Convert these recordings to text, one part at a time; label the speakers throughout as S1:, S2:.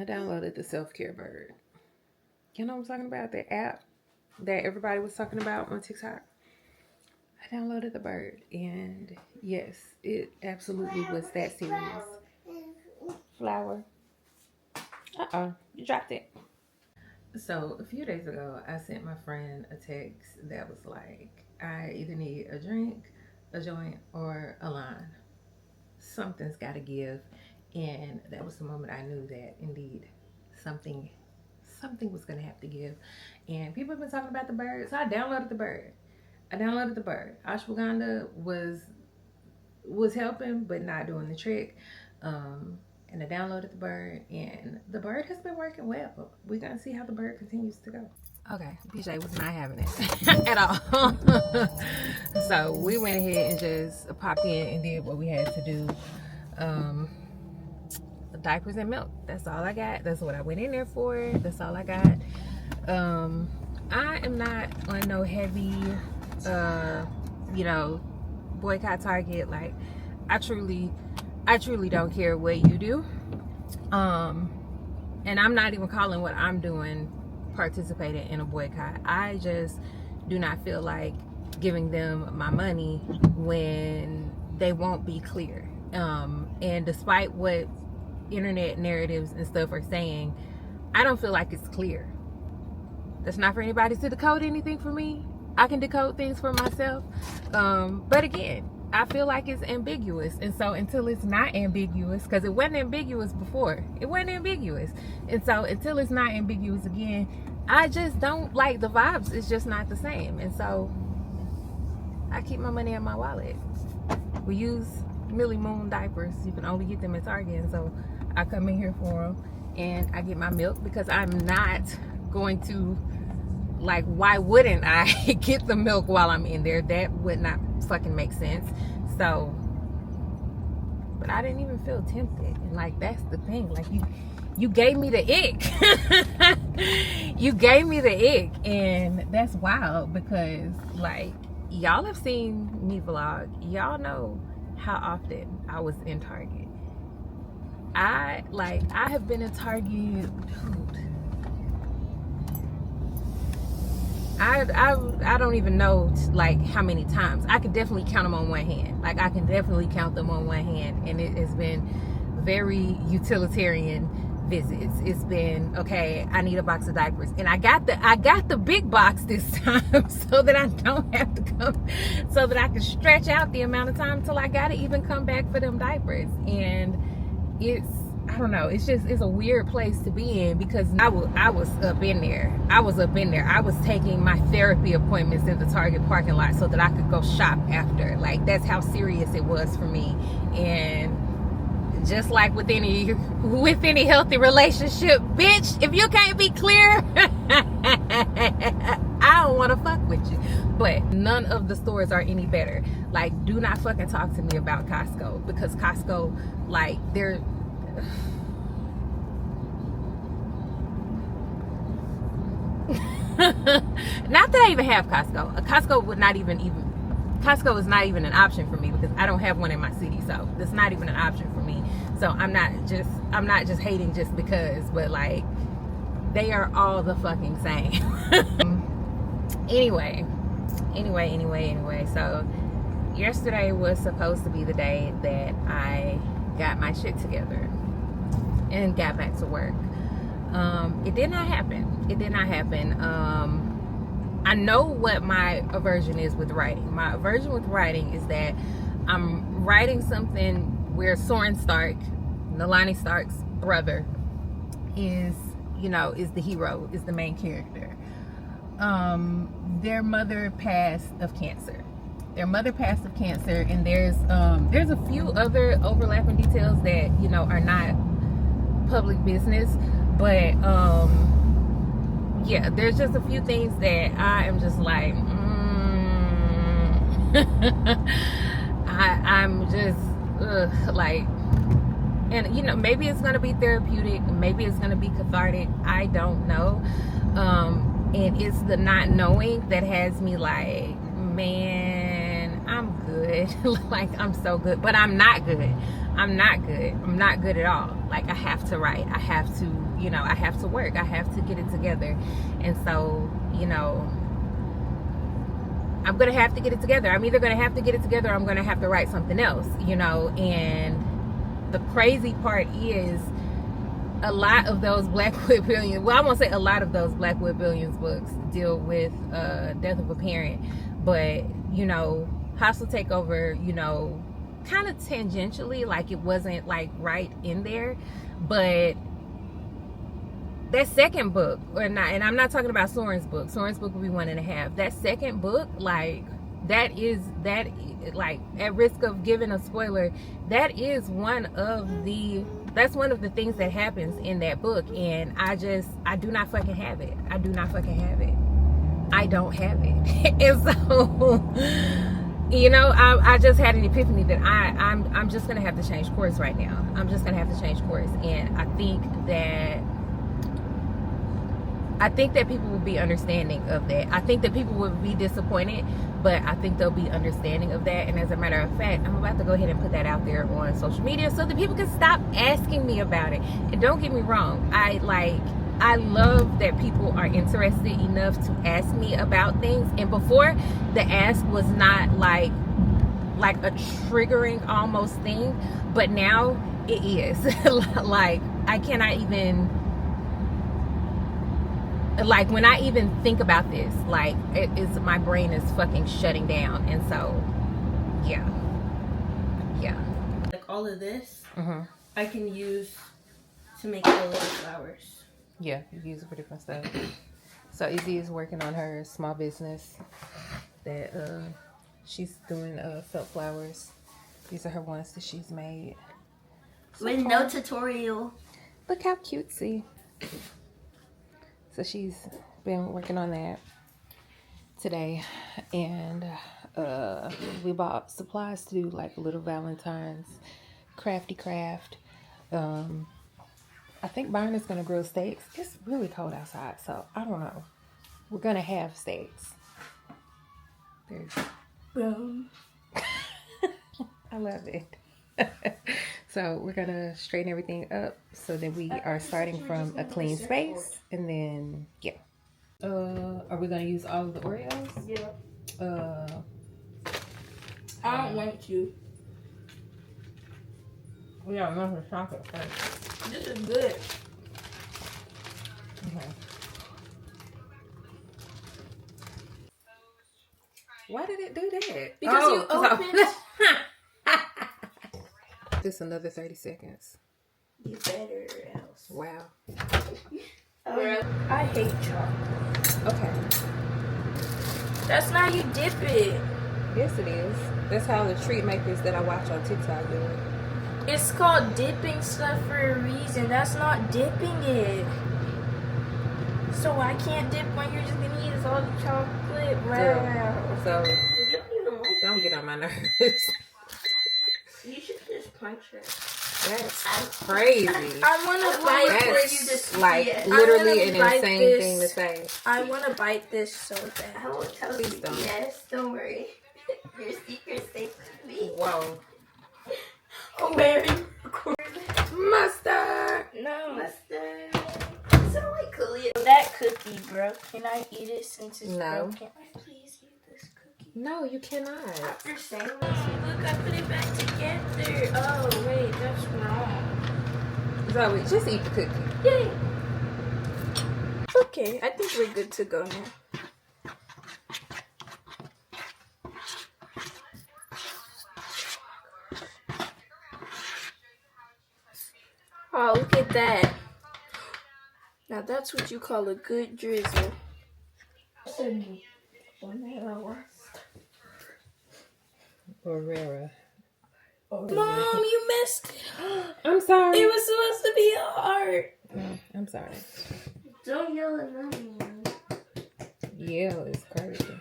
S1: I downloaded the self-care bird. You know what I'm talking about? The app that everybody was talking about on TikTok. I downloaded the bird, and yes, it absolutely was that serious. Flower. Uh-oh, you dropped it. So a few days ago, I sent my friend a text that was like, I either need a drink, a joint, or a line. Something's got to give. And that was the moment I knew that indeed something was going to have to give. And people have been talking about the bird, so I downloaded the bird. Ashwagandha was helping, but not doing the trick. And I downloaded the bird, and the bird has been working well. We're gonna see how the bird continues to go. Okay, BJ was not having it at all. So we went ahead and just popped in and did what we had to do. Diapers and milk. That's all I got. That's what I went in there for. That's all I got. I am not on no heavy, boycott Target. Like, I truly don't care what you do. And I'm not even calling what I'm doing participating in a boycott. I just do not feel like giving them my money when they won't be clear. And despite what internet narratives and stuff are saying, I don't feel like it's clear. That's not for anybody to decode anything for me. I can decode things for myself. But again, I feel like it's ambiguous. And so until it's not ambiguous, because it wasn't ambiguous before. It wasn't ambiguous. And so until it's not ambiguous again, I just don't like the vibes. It's just not the same. And so I keep my money in my wallet. We use Millie Moon diapers. You can only get them at Target. And so I come in here for them. And I get my milk because I'm not going to, like, why wouldn't I get the milk while I'm in there? That would not fucking make sense. So, but I didn't even feel tempted. And like, that's the thing. Like, you gave me the ick. You gave me the ick. And that's wild because, like, y'all have seen me vlog. Y'all know how often I was in Target. I have been in Target, dude. I don't even know like how many times. I could definitely count them on one hand. Like, I can definitely count them on one hand. And it has been very utilitarian visits. It's been, okay, I need a box of diapers. And I got the big box this time so that I don't have to come, so that I can stretch out the amount of time till I gotta even come back for them diapers. And it's, I don't know, it's a weird place to be in because I was up in there. I was taking my therapy appointments in the Target parking lot so that I could go shop after. Like, that's how serious it was for me. And just like with any healthy relationship, bitch, if you can't be clear, I don't want to fuck with you. But none of the stores are any better. Like, do not fucking talk to me about Costco, because Costco, like, they're not that I even have Costco. Costco is not even an option for me because I don't have one in my city, so it's not even an option for me. So I'm not just hating just because, but like, they are all the fucking same. Anyway, so yesterday was supposed to be the day that I got my shit together and got back to work. It did not happen. I know what my aversion is with writing. My aversion with writing is that I'm writing something where Soren Stark, Nalani Stark's brother, is the hero, is the main character. Their mother passed of cancer. And there's a few other overlapping details that, are not public business, but yeah, there's just a few things that I am just like, I'm just like, and maybe it's gonna be therapeutic, maybe it's gonna be cathartic, I don't know. And it's the not knowing that has me like, man, I'm good. Like, I'm so good, but I'm not good. I'm not good. I'm not good at all. Like, I have to write. I have to, I have to work. I have to get it together. And so, I'm going to have to get it together. I'm either going to have to get it together or I'm going to have to write something else, and the crazy part is a lot of those Blackwood Billions, well, I won't say a lot of those Blackwood Billions books deal with death of a parent, but, hostile takeover, kind of tangentially, like it wasn't like right in there, but that second book, and I'm not talking about Soren's book. Soren's book will be 1.5. That second book, like, that like, at risk of giving a spoiler, that's one of the things that happens in that book, and I do not fucking have it. I do not fucking have it. I don't have it. And so, I just had an epiphany that I'm just gonna have to change course right now. I'm just gonna have to change course, and I think that people will be understanding of that. I think that people will be disappointed, but I think they'll be understanding of that. And as a matter of fact, I'm about to go ahead and put that out there on social media so that people can stop asking me about it. And don't get me wrong, I love that people are interested enough to ask me about things. And before, the ask was not like a triggering almost thing, but now it is. Like, I cannot even, like, when I even think about this, like, my brain is fucking shutting down. And so, yeah.
S2: Like, all of this, I can use to make the little flowers.
S1: Yeah, you use it for different stuff. So Izzy is working on her small business that she's doing felt flowers. These are her ones that she's made. So
S2: with no tutorial.
S1: Look how cutesy. So she's been working on that today, and we bought supplies to do like a little Valentine's crafty craft. I think Byron is going to grill steaks. It's really cold outside, so I don't know. We're going to have steaks.
S2: Boom.
S1: I love it. So we're going to straighten everything up so that we are starting from a clean space. And then, yeah. Are we going to use all of the Oreos?
S2: Yeah. I don't want to.
S1: We got enough of chocolate first.
S2: This is good.
S1: Okay. Why did it do that?
S2: Because you opened.
S1: Just another 30 seconds.
S2: You better else.
S1: Wow.
S2: I hate chocolate.
S1: Okay.
S2: That's not you dip it.
S1: Yes, it is. That's how the treat makers that I watch on TikTok do it.
S2: It's called dipping stuff for a reason. That's not dipping it. So I can't dip when you're just gonna eat all the chocolate. Wow.
S1: So
S2: You don't even like
S1: don't get on my nerves.
S2: You should just punch it.
S1: That's crazy.
S2: I want to bite for you to
S1: That's
S2: see
S1: like
S2: it.
S1: literally an
S2: bite
S1: insane
S2: this.
S1: thing to say.
S2: I want to bite this so bad. I will tell
S1: Please
S2: you.
S1: don't.
S2: Yes, don't worry. Your secret's safe with me.
S1: Whoa.
S2: Oh, Mary.
S1: Mustard.
S2: No. Mustard. So like cookie. That cookie, bro. Can I eat it since it's broken? Can I please eat this cookie?
S1: No, you cannot.
S2: After saying this, look, I put it back together. Oh, wait, that's wrong.
S1: Zoe, just eat the cookie.
S2: Yay. Okay, I think we're good to go now. Oh, look at that. Now that's what you call a good drizzle.
S1: Barrera.
S2: Mom, you messed it.
S1: I'm sorry.
S2: It was supposed to be a heart.
S1: I'm sorry.
S2: Don't yell at me.
S1: Yell is crazy.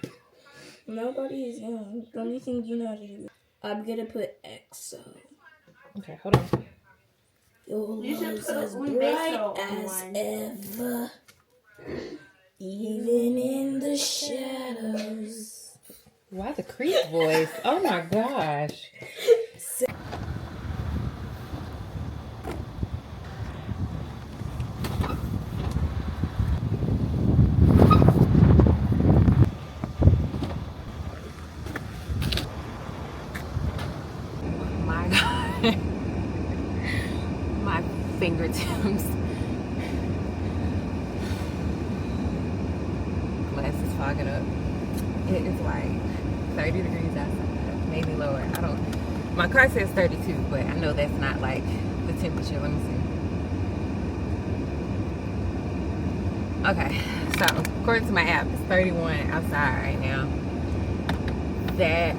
S2: Nobody is yelling. The only thing you know how to do. I'm gonna put X, so.
S1: Okay, hold on.
S2: Your love's as bright as ever, even in the shadows.
S1: Why the creep voice? Oh my gosh. my fingertips. Glass is fogging up. It is like 30 degrees outside, maybe lower. I don't. My car says 32, but I know that's not like the temperature. Let me see. Okay, so according to my app, it's 31 outside right now. That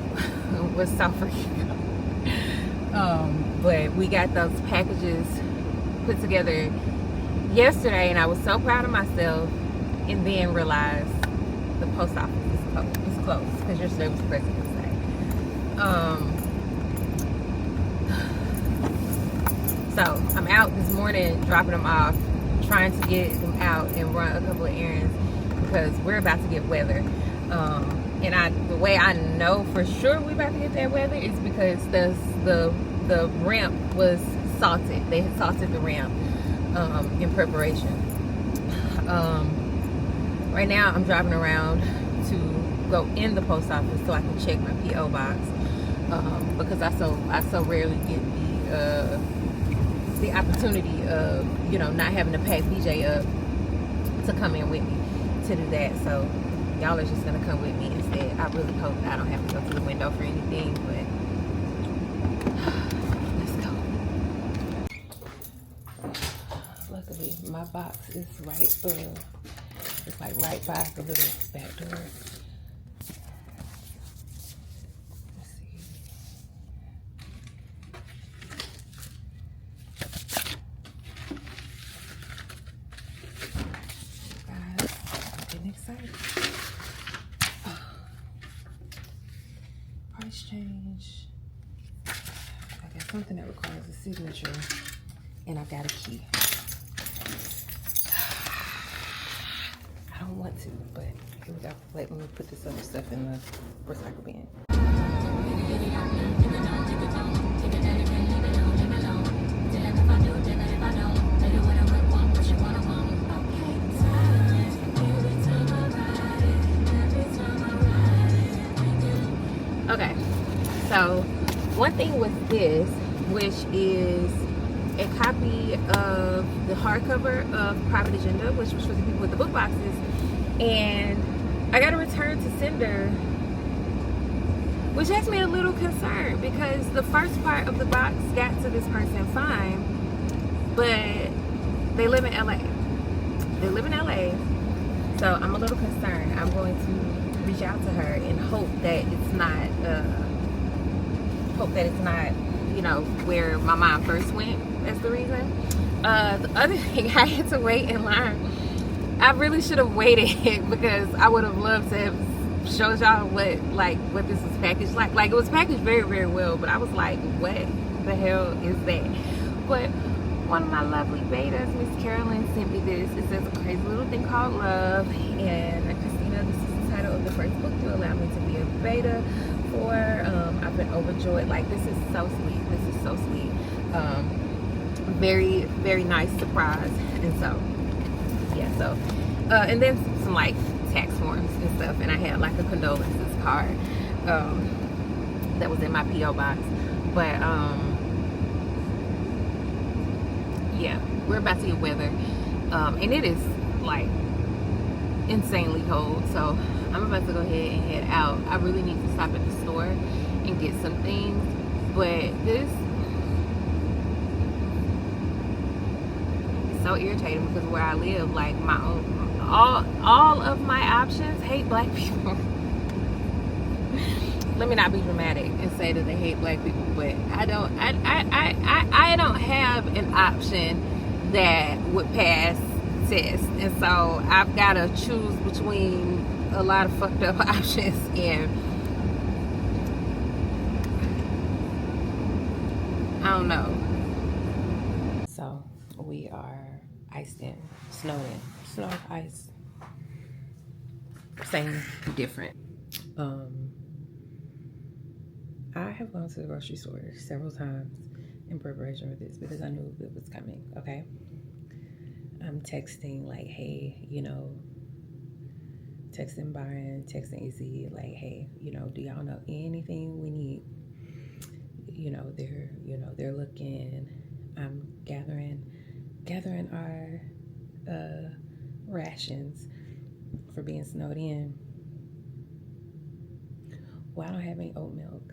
S1: was so freaking cold. But we got those packages put together yesterday, and I was so proud of myself, and then realized the post office is closed. It's closed because yesterday was President's Day. So I'm out this morning dropping them off, trying to get them out and run a couple of errands because we're about to get weather. And the way I know for sure we're about to get that weather is because the ramp was salted. They had salted the ramp in preparation. Right now I'm driving around to go in the post office so I can check my P.O. box because I so rarely get the opportunity of, you know, not having to pack BJ up to come in with me to do that. So y'all are just gonna come with me instead. I really hope I don't have to go to the window for anything, but let's go. Luckily my box is right it's like right by the little back door. Let's see. Guys, I'm getting excited. Price change. I got something that requires a signature, and I've got a key. I don't want to, but here we go. Let me put this other stuff in the recycle bin. Okay, so one thing with this, which is a copy of the hardcover of Private Agenda, which was for the people with the book boxes, and I got a return to sender, which has me a little concerned because the first part of the box got to this person fine, but they live in LA. They live in LA, so I'm a little concerned. I'm going to reach out to her and hope that it's not, you know, where my mom first went. That's the reason. The other thing, I had to wait in line. I really should have waited because I would have loved to have showed y'all what this was packaged like. Like, it was packaged very, very well, but I was like, what the hell is that? But one of my lovely betas, Miss Carolyn, sent me this. It says, a crazy little thing called love. And Christina, this is the title of the first book you allow me to be a beta for. I've been overjoyed. Like, this is so sweet. This is so sweet. Very, very nice surprise. And so, yeah, so, and then some like tax forms and stuff. And I had like a condolences card that was in my P.O. box. But, yeah, we're about to get weather. And it is like insanely cold. So I'm about to go ahead and head out. I really need to stop at the store and get some things. But this is so irritating because where I live, like all of my options hate black people. Let me not be dramatic and say that they hate black people, but I don't have an option that would pass test, and so I've got to choose between a lot of fucked up options, and I don't know. So we are iced in, snowed in, snow, ice, same, different. I have gone to the grocery store several times in preparation for this because I knew it was coming, okay? I'm texting like, hey, you know, texting Byron, texting Izzy, like, hey, you know, do y'all know anything we need? they're looking. I'm gathering our rations for being snowed in. While I'm having oat milk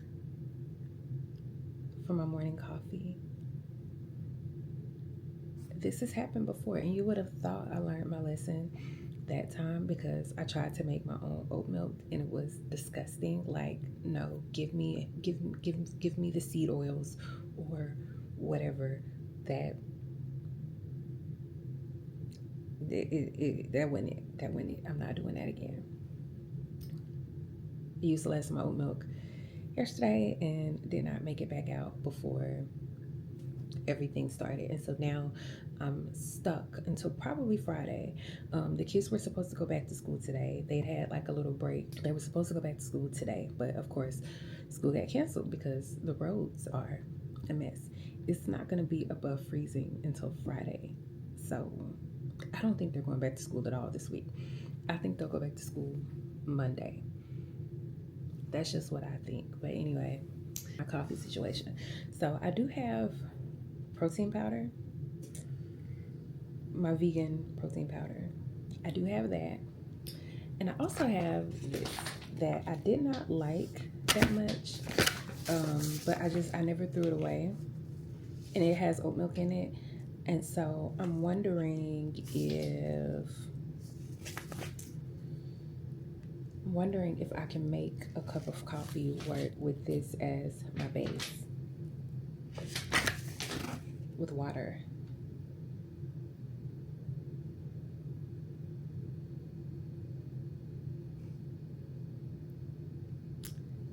S1: for my morning coffee. This has happened before, and you would have thought I learned my lesson that time, because I tried to make my own oat milk and it was disgusting. Like, no, give me the seed oils or whatever. That wasn't it. I'm not doing that again. I used the last of my oat milk yesterday and did not make it back out before everything started, and so now I'm stuck until probably Friday. The kids were supposed to go back to school today. They'd had like a little break. They were supposed to go back to school today, but of course school got canceled because the roads are a mess. It's not going to be above freezing until Friday, so I don't think they're going back to school at all this week. I think they'll go back to school Monday. That's just what I think. But anyway, my coffee situation. So I do have protein powder, my vegan protein powder. I do have that. And I also have this that I did not like that much, but I never threw it away. And it has oat milk in it. And so I'm wondering if I can make a cup of coffee work with this as my base, with water.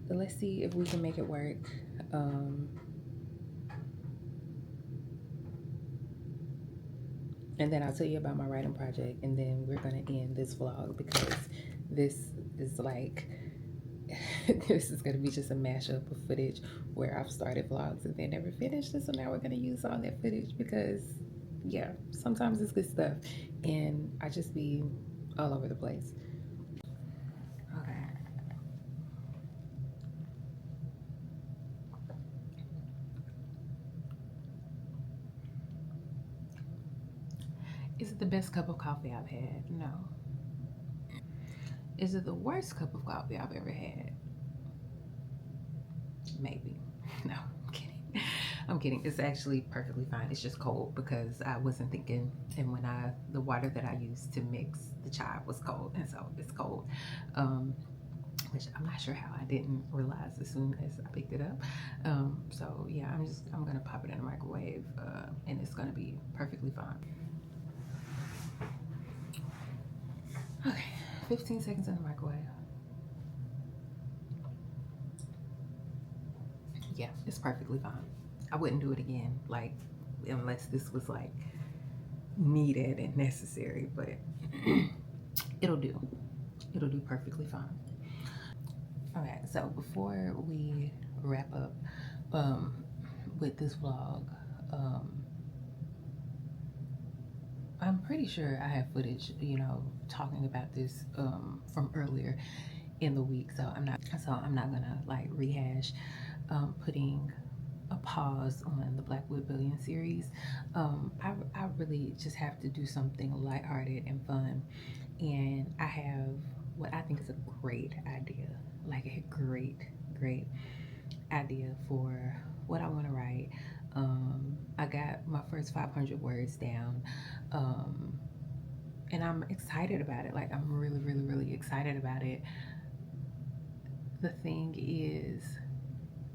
S1: But let's see if we can make it work. And then I'll tell you about my writing project, and then we're gonna end this vlog because this is like this is gonna be just a mashup of footage where I've started vlogs and they never finished, and so now we're gonna use all that footage because yeah, sometimes it's good stuff and I just be all over the place. Okay. Is it the best cup of coffee I've had? No. Is it the worst cup of coffee I've ever had? Maybe. No, I'm kidding. I'm kidding. It's actually perfectly fine. It's just cold because I wasn't thinking, and when the water that I used to mix the chai was cold, and so it's cold. Which I'm not sure how I didn't realize as soon as I picked it up. So yeah, I'm gonna pop it in the microwave, and it's gonna be perfectly fine. Okay, 15 seconds in the microwave. Yeah, it's perfectly fine. I wouldn't do it again, like, unless this was like needed and necessary, but it'll do perfectly fine. Okay, so before we wrap up with this vlog, I'm pretty sure I have footage, talking about this from earlier in the week, so I'm not gonna like rehash putting a pause on the Blackwood Billion series. I really just have to do something lighthearted and fun, and I have what I think is a great idea, like a great idea for what I want to write. I got my first 500 words down, and I'm excited about it. Like, I'm really excited about it. The thing is,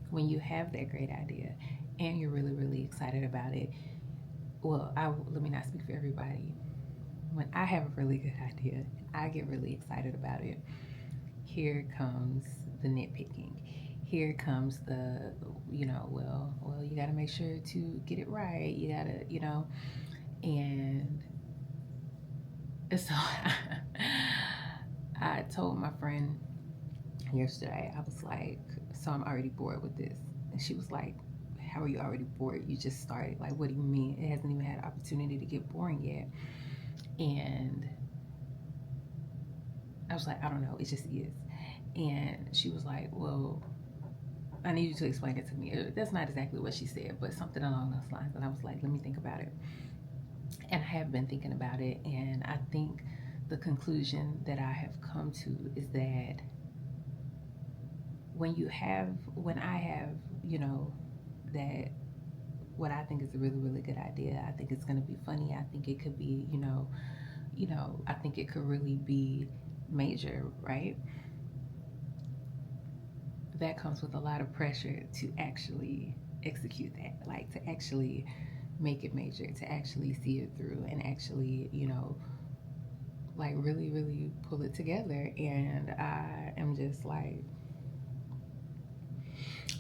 S1: when you have that great idea and you're really excited about it, well, let me not speak for everybody. When I have a really good idea, I get really excited about it. Here comes the nitpicking. Here comes the, well, you got to make sure to get it right. You got to, and so I told my friend yesterday, I was like, so I'm already bored with this. And she was like, how are you already bored? You just started. Like, what do you mean? It hasn't even had an opportunity to get boring yet. And I was like, I don't know, it just is. And she was like, well, I need you to explain it to me. That's not exactly what she said, but something along those lines. And I was like, let me think about it. And I have been thinking about it, and I think the conclusion that I have come to is that when I have, that what I think is a really, really good idea, I think it's going to be funny. I think it could be, I think it could really be major, right? That comes with a lot of pressure to actually execute that, like to actually make it major, to actually see it through and actually, like really, really pull it together. And I am just like,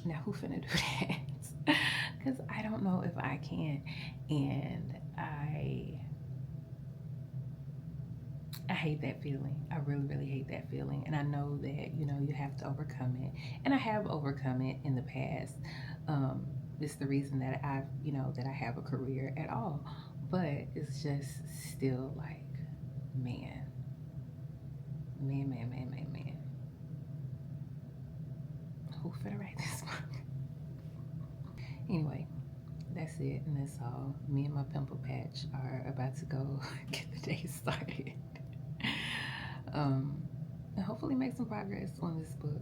S1: now who finna do that? Because I don't know if I can. And I hate that feeling. I really, really hate that feeling. And I know that, you have to overcome it. And I have overcome it in the past. It's the reason that that I have a career at all. But it's just still like, man. Who finna write this book? Anyway, that's it, and that's all. Me and my pimple patch are about to go get the day started. And hopefully make some progress on this book.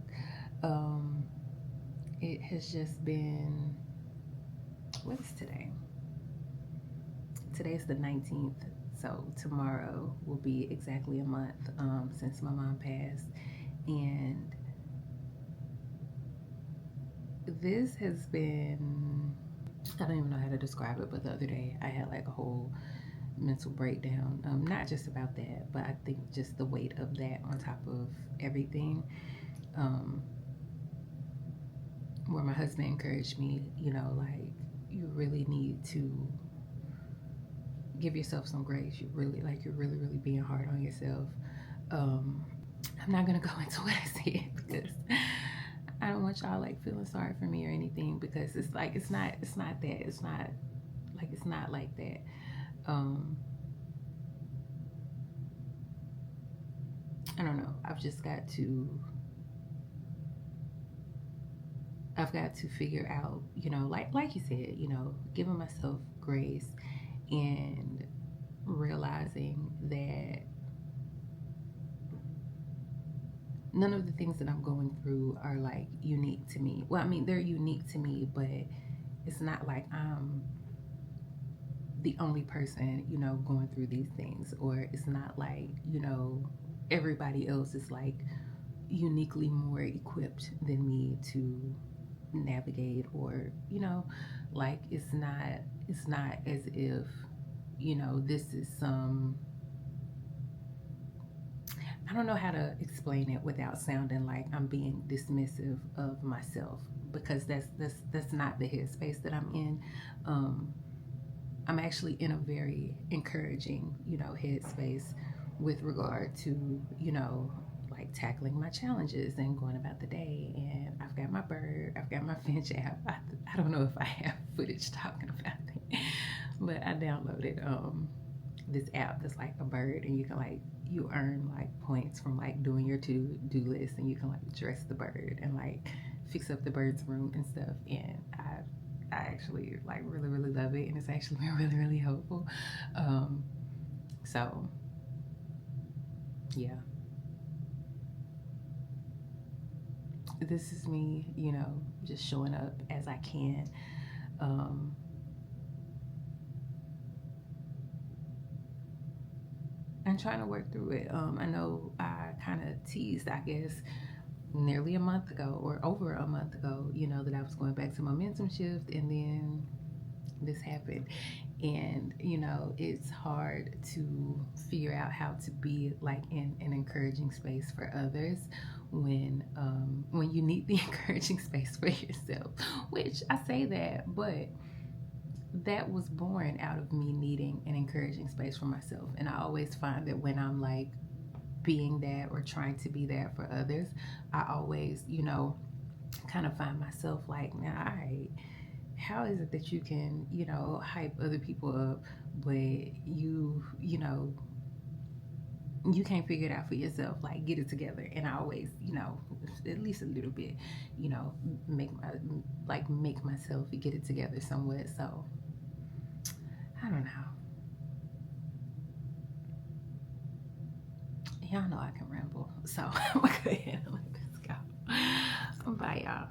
S1: It has just been, what is today? Today's the 19th, so tomorrow will be exactly a month since my mom passed. And this has been, I don't even know how to describe it, but the other day I had like a whole mental breakdown, not just about that, but I think just the weight of that on top of everything, where my husband encouraged me, like, you really need to give yourself some grace. You're really, really being hard on yourself. I'm not gonna go into what I said because I don't want y'all like feeling sorry for me or anything, because it's like it's not that. It's not like that. I don't know. I've got to figure out, like you said, giving myself grace and realizing that none of the things that I'm going through are like unique to me. Well, I mean, they're unique to me, but it's not like I'm the only person, going through these things, or it's not like, everybody else is like uniquely more equipped than me to navigate, or, like it's not as if, this is some, I don't know how to explain it without sounding like I'm being dismissive of myself, because that's not the headspace that I'm in. I'm actually in a very encouraging, headspace with regard to, like tackling my challenges and going about the day. And I've got my bird, I've got my Finch app. I don't know if I have footage talking about it, but I downloaded this app that's like a bird, and you can like, you earn like points from like doing your to-do list, and you can like dress the bird and like fix up the bird's room and stuff. And I actually like really, really love it, and it's actually been really, really helpful. So yeah, this is me, just showing up as I can. And trying to work through it. I know I kind of teased, I guess, nearly a month ago, or over a month ago, that I was going back to momentum shift, and then this happened. And it's hard to figure out how to be like in an encouraging space for others when you need the encouraging space for yourself. Which I say that, but that was born out of me needing an encouraging space for myself. And I always find that when I'm like being that or trying to be that for others, I always, kind of find myself like, now, all right, how is it that you can, hype other people up, but you you can't figure it out for yourself, like get it together. And I always, you know, at least a little bit, you know, make myself get it together somewhat. So I don't know. Y'all know I can ramble, so I'm gonna go ahead and let this go. Bye, y'all.